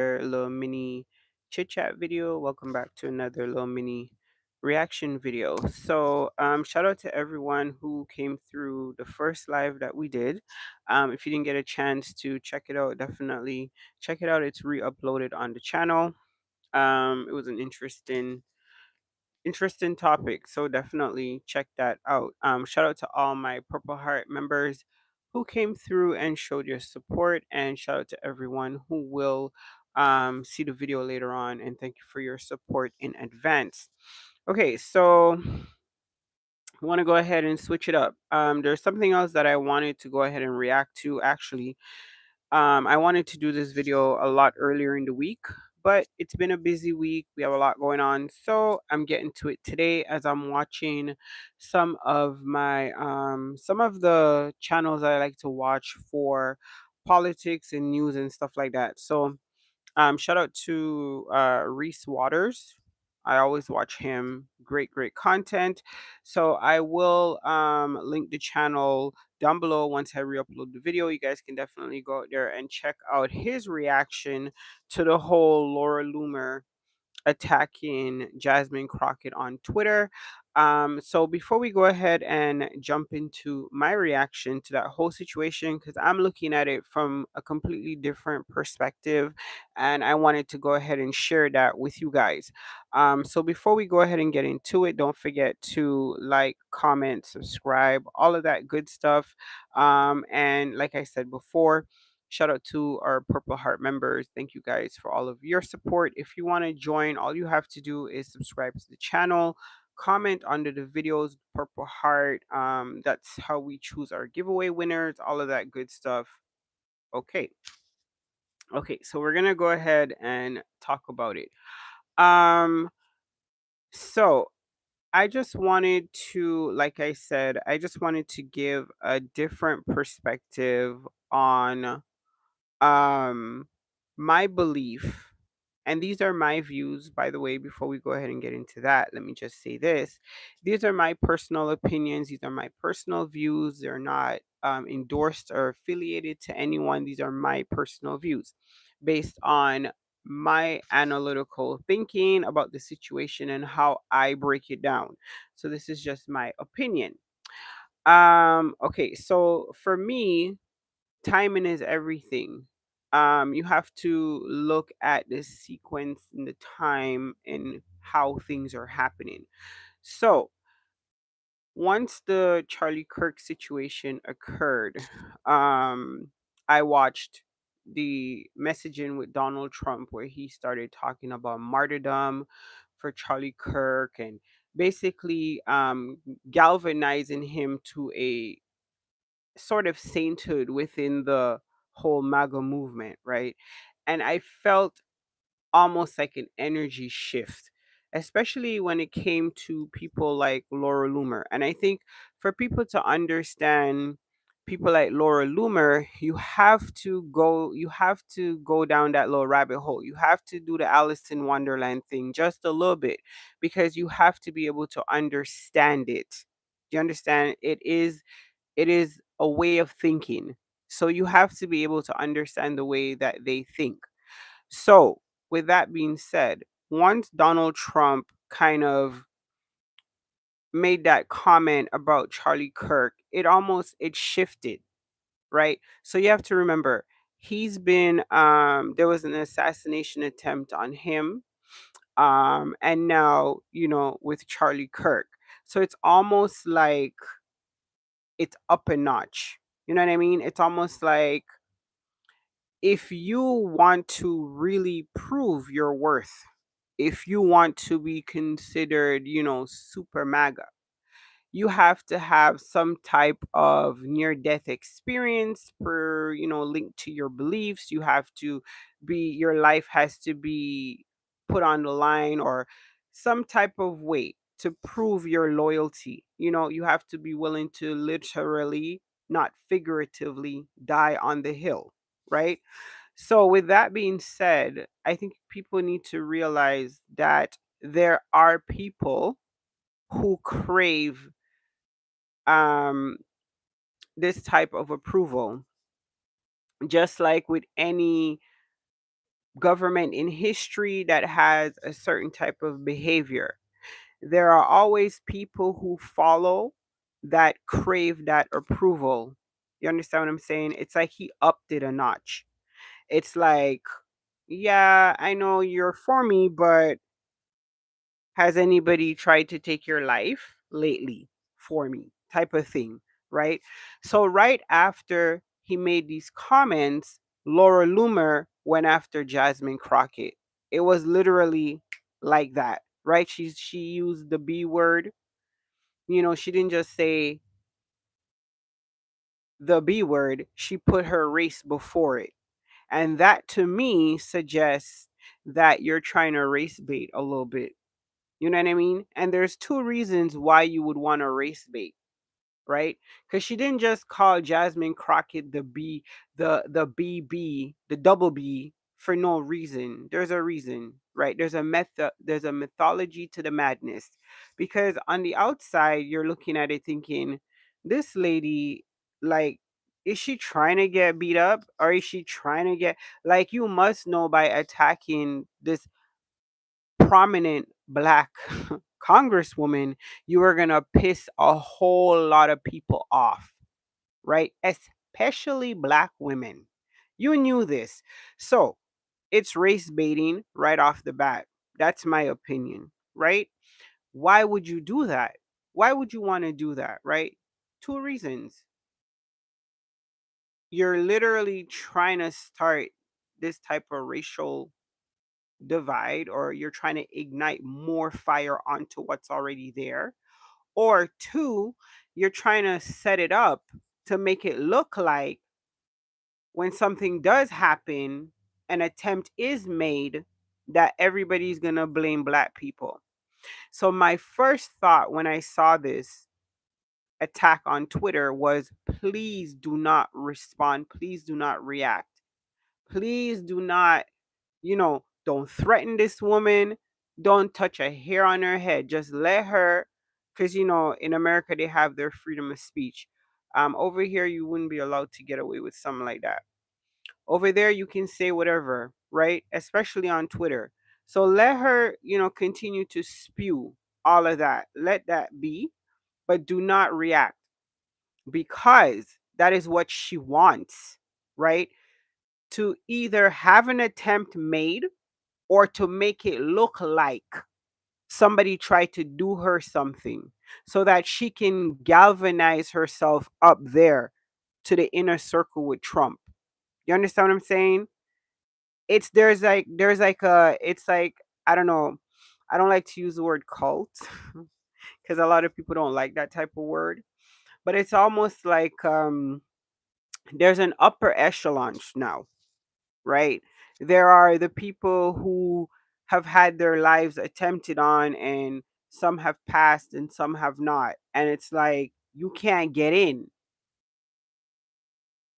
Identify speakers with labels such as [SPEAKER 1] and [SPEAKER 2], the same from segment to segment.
[SPEAKER 1] little mini chit chat video. Welcome back to another little mini reaction video. Shout out to everyone who came through the first live that we did. If you didn't get a chance to check it out, definitely check it out. It's re-uploaded on the channel. It was an interesting topic, so definitely check that out. Shout out to all my Purple Heart members who came through and showed your support, and shout out to everyone who will see the video later on. And thank you for your support in advance. Okay, so I want to go ahead and switch it up. There's something else that I wanted to go ahead and react to actually. I wanted to do this video a lot earlier in the week, but it's been a busy week. We have a lot going on. So I'm getting to it today as I'm watching some of the channels I like to watch for politics and news and stuff like that. So shout out to Reese Waters. I always watch him. Great content. So I will link the channel down below once I re-upload the video. You guys can definitely go out there and check out his reaction to the whole Laura Loomer attacking Jasmine Crockett on Twitter. So before we go ahead and jump into my reaction to that whole situation, because I'm looking at it from a completely different perspective, and I wanted to go ahead and share that with you guys. So before we go ahead and get into it, don't forget to like, comment, subscribe, all of that good stuff. And like I said before, shout out to our Purple Heart members. Thank you guys for all of your support. If you want to join, all you have to do is subscribe to the channel, comment under the videos, Purple Heart. That's how we choose our giveaway winners, all of that good stuff. Okay. Okay, so we're gonna go ahead and talk about it. Um, so I just wanted to, like I said, I just wanted to give a different perspective on um my belief, and these are my views, by the way. Before we go ahead and get into that, let me just say this: these are my personal opinions, these are my personal views. They're not endorsed or affiliated to anyone. These are my personal views based on my analytical thinking about the situation and how I break it down. So this is just my opinion. Okay, so for me, timing is everything. You have to look at the sequence and the time and how things are happening. So once the Charlie Kirk situation occurred, I watched the messaging with Donald Trump where he started talking about martyrdom for Charlie Kirk and basically galvanizing him to a sort of sainthood within the whole MAGA movement, right? And I felt almost like an energy shift, especially when it came to people like Laura Loomer. And I think for people to understand people like Laura Loomer, you have to go down that little rabbit hole. You have to do the Alice in Wonderland thing just a little bit, because you have to be able to understand it. Do you understand? It is a way of thinking. So you have to be able to understand the way that they think. So, with that being said, once Donald Trump kind of made that comment about Charlie Kirk, it shifted, right? So you have to remember, he's been there was an assassination attempt on him, and now, with Charlie Kirk. So it's almost like it's up a notch. You know what I mean? It's almost like, if you want to really prove your worth, if you want to be considered, super MAGA, you have to have some type of near death experience per, linked to your beliefs. Your life has to be put on the line, or some type of way to prove your loyalty. You have to be willing to literally, not figuratively, die on the hill, right? So, with that being said, I think people need to realize that there are people who crave um, this type of approval, just like with any government in history that has a certain type of behavior. There are always people who follow that crave that approval. You understand what I'm saying? It's like he upped it a notch. It's like, yeah, I know you're for me, but has anybody tried to take your life lately for me? Type of thing, right? So, right after he made these comments, Laura Loomer went after Jasmine Crockett. It was literally like that, right? She used the B word. She didn't just say the B word, she put her race before it. And that to me suggests that you're trying to race bait a little bit. You know what I mean? And there's two reasons why you would want to race bait, right? Because she didn't just call Jasmine Crockett the BB, the double B for no reason. There's a reason, right? There's a mythology to the madness. Because on the outside, you're looking at it thinking, this lady, like, is she trying to get beat up? Or is she trying to get, like, you must know by attacking this prominent black congresswoman, you are going to piss a whole lot of people off, right? Especially black women. You knew this. So it's race baiting right off the bat. That's my opinion, right? Why would you do that? Why would you want to do that, right? Two reasons. You're literally trying to start this type of racial divide, or you're trying to ignite more fire onto what's already there. Or two, you're trying to set it up to make it look like when something does happen, an attempt is made, that everybody's going to blame black people. So my first thought when I saw this attack on Twitter was, please do not respond. Please do not react. Please do not, don't threaten this woman. Don't touch a hair on her head. Just let her, because, in America, they have their freedom of speech. Over here, you wouldn't be allowed to get away with something like that. Over there, you can say whatever, right? Especially on Twitter. So let her, continue to spew all of that. Let that be, but do not react, because that is what she wants, right? To either have an attempt made or to make it look like somebody tried to do her something, so that she can galvanize herself up there to the inner circle with Trump. You understand what I'm saying? There's like a it's like, I don't know. I don't like to use the word cult because a lot of people don't like that type of word, but it's almost like there's an upper echelon now, right? There are the people who have had their lives attempted on, and some have passed and some have not. And it's like, you can't get in.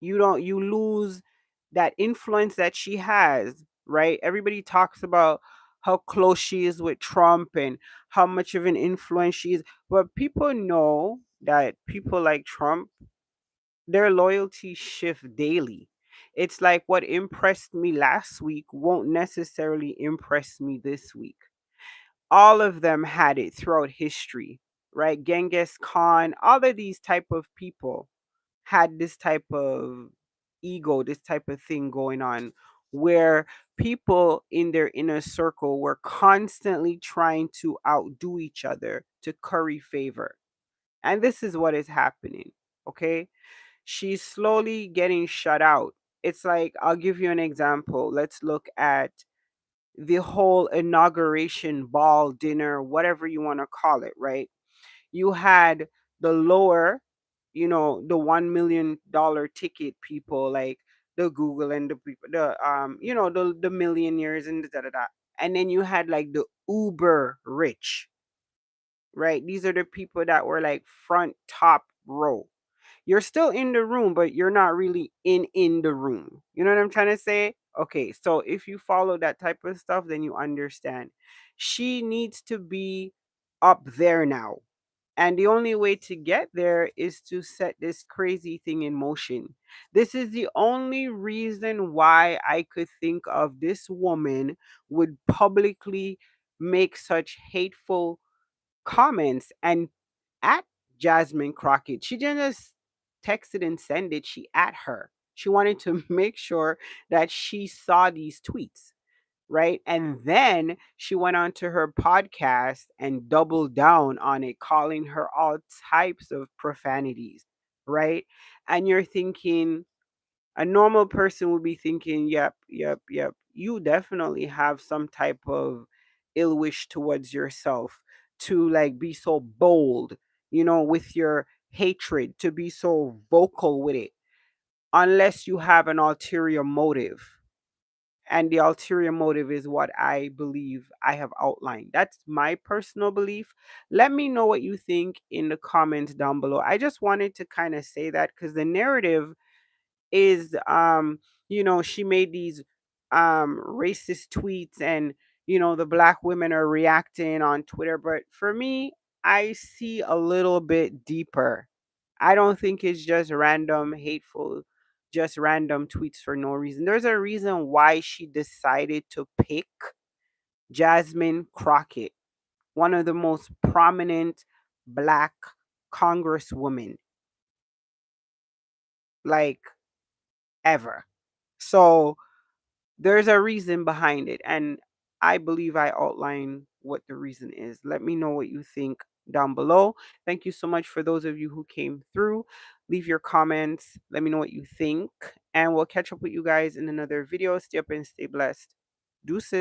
[SPEAKER 1] You lose that influence that she has, right? Everybody talks about how close she is with Trump and how much of an influence she is. But people know that people like Trump, their loyalty shift daily. It's like what impressed me last week won't necessarily impress me this week. All of them had it throughout history, right? Genghis Khan, all of these type of people had this type of ego, this type of thing going on, where people in their inner circle were constantly trying to outdo each other to curry favor. And this is what is happening, okay? She's slowly getting shut out. It's like, I'll give you an example. Let's look at the whole inauguration ball, dinner, whatever you want to call it, right? You had the lower, the $1 million ticket people, like the Google and the people, the millionaires and the da da da. And then you had like the uber rich, right? These are the people that were like front top row. You're still in the room, but you're not really in the room. You know what I'm trying to say? Okay, so if you follow that type of stuff, then you understand. She needs to be up there now. And the only way to get there is to set this crazy thing in motion. This is the only reason why I could think of this woman would publicly make such hateful comments and at Jasmine Crockett. She didn't just text it and send it, she at her. She wanted to make sure that she saw these tweets, right? And then she went on to her podcast and doubled down on it, calling her all types of profanities, right? And you're thinking, a normal person would be thinking, yep, yep, yep, you definitely have some type of ill wish towards yourself to like be so bold, with your hatred, to be so vocal with it, unless you have an ulterior motive. And the ulterior motive is what I believe I have outlined. That's my personal belief. Let me know what you think in the comments down below. I just wanted to kind of say that because the narrative is, she made these racist tweets, and the black women are reacting on Twitter, but for me, I see a little bit deeper. I don't think it's just random hateful, just random tweets for no reason. There's a reason why she decided to pick Jasmine Crockett, one of the most prominent black congresswomen, like, ever. So there's a reason behind it, and I believe I outline what the reason is. Let me know what you think down below. Thank you so much for those of you who came through. Leave your comments. Let me know what you think, and we'll catch up with you guys in another video. Stay up and stay blessed. Deuces.